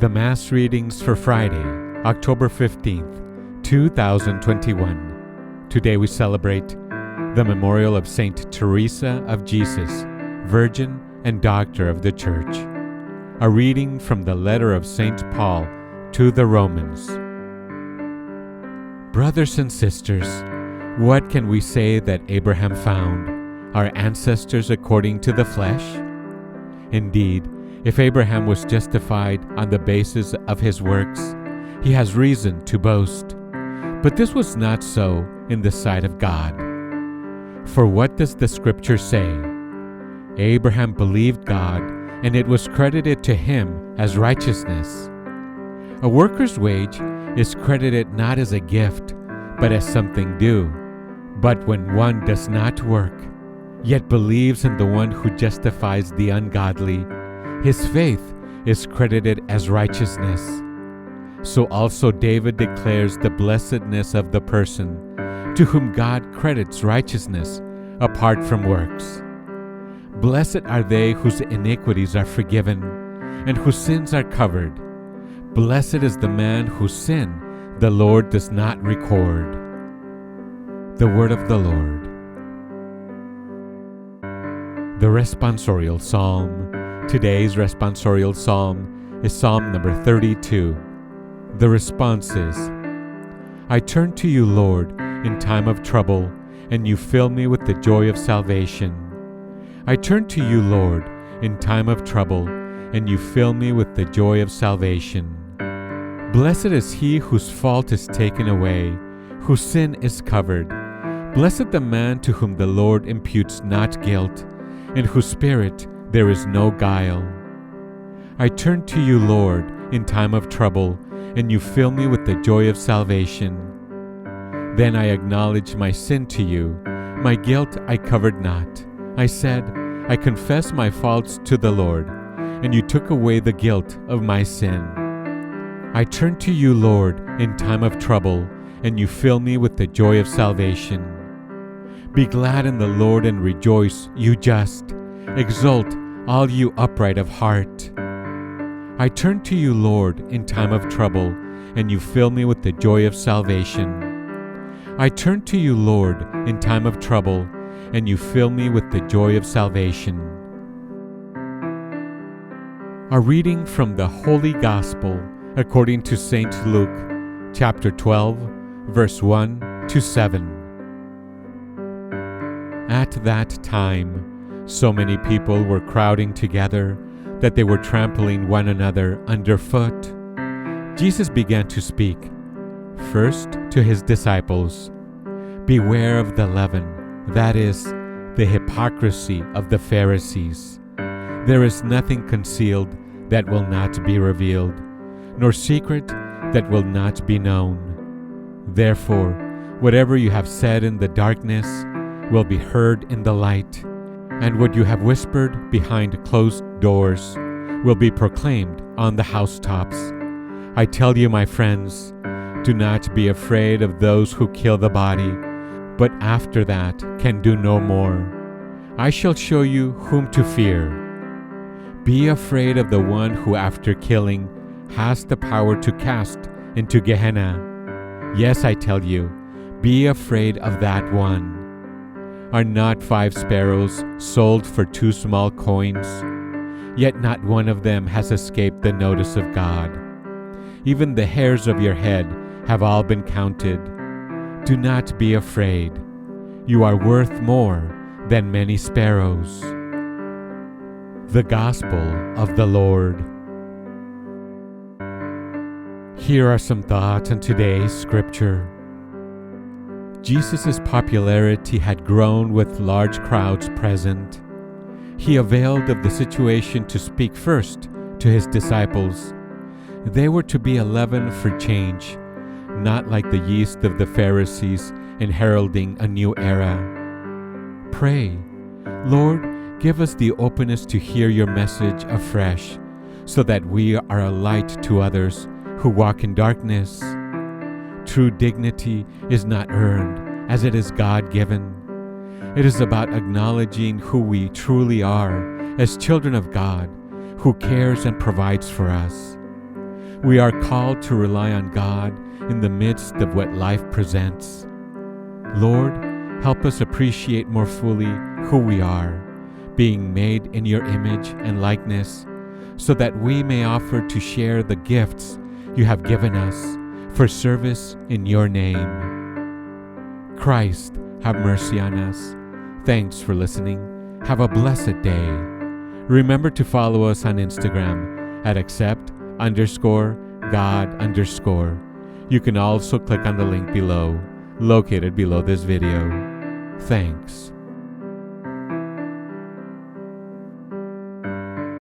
The Mass readings for Friday, October 15th, 2021. Today we celebrate the memorial of Saint Teresa of Jesus, Virgin and Doctor of the Church. A reading from the letter of St. Paul to the Romans. Brothers and sisters, what can we say that Abraham found, our ancestors according to the flesh? Indeed, if Abraham was justified on the basis of his works, he has reason to boast. But this was not so in the sight of God. For what does the Scripture say? Abraham believed God, and it was credited to him as righteousness. A worker's wage is credited not as a gift, but as something due. But when one does not work, yet believes in the one who justifies the ungodly, his faith is credited as righteousness. So also David declares the blessedness of the person to whom God credits righteousness apart from works. Blessed are they whose iniquities are forgiven and whose sins are covered. Blessed is the man whose sin the Lord does not record. The word of the Lord. The responsorial psalm. Today's responsorial psalm is Psalm number 32. The response is, I turn to you, Lord, in time of trouble, and you fill me with the joy of salvation. I turn to you, Lord, in time of trouble, and you fill me with the joy of salvation. Blessed is he whose fault is taken away, whose sin is covered. Blessed the man to whom the Lord imputes not guilt, in whose spirit there is no guile. I turn to you, Lord, in time of trouble, and you fill me with the joy of salvation. Then I acknowledge my sin to you. My guilt I covered not. I said, I confess my faults to the Lord, and you took away the guilt of my sin. I turn to you, Lord, in time of trouble, and you fill me with the joy of salvation. Be glad in the Lord and rejoice, you just. Exult, all you upright of heart. I turn to you, Lord, in time of trouble, and you fill me with the joy of salvation. I turn to you, Lord, in time of trouble, and you fill me with the joy of salvation. A reading from the Holy Gospel according to St. Luke, chapter 12, verse 1 to 7. At that time, so many people were crowding together that they were trampling one another underfoot. Jesus began to speak, first to his disciples, beware of the leaven, that is, the hypocrisy of the Pharisees. There is nothing concealed that will not be revealed, nor secret that will not be known. Therefore, whatever you have said in the darkness will be heard in the light, and what you have whispered behind closed doors will be proclaimed on the housetops. I tell you, my friends, do not be afraid of those who kill the body, but after that can do no more. I shall show you whom to fear. Be afraid of the one who after killing has the power to cast into Gehenna. Yes, I tell you, be afraid of that one. Are not 5 sparrows sold for 2 small coins? Yet not one of them has escaped the notice of God. Even the hairs of your head have all been counted. Do not be afraid. You are worth more than many sparrows. The Gospel of the Lord. Here are some thoughts on today's scripture. Jesus' popularity had grown with large crowds present. He availed of the situation to speak first to his disciples. They were to be a leaven for change, not like the yeast of the Pharisees in heralding a new era. Pray, Lord, give us the openness to hear your message afresh, so that we are a light to others who walk in darkness. True dignity is not earned, as it is God-given. It is about acknowledging who we truly are as children of God, who cares and provides for us. We are called to rely on God in the midst of what life presents. Lord, help us appreciate more fully who we are, being made in your image and likeness, so that we may offer to share the gifts you have given us for service in your name. Christ, have mercy on us. Thanks for listening. Have a blessed day. Remember to follow us on Instagram at accept_God_. You can also click on the link below, located below this video. Thanks.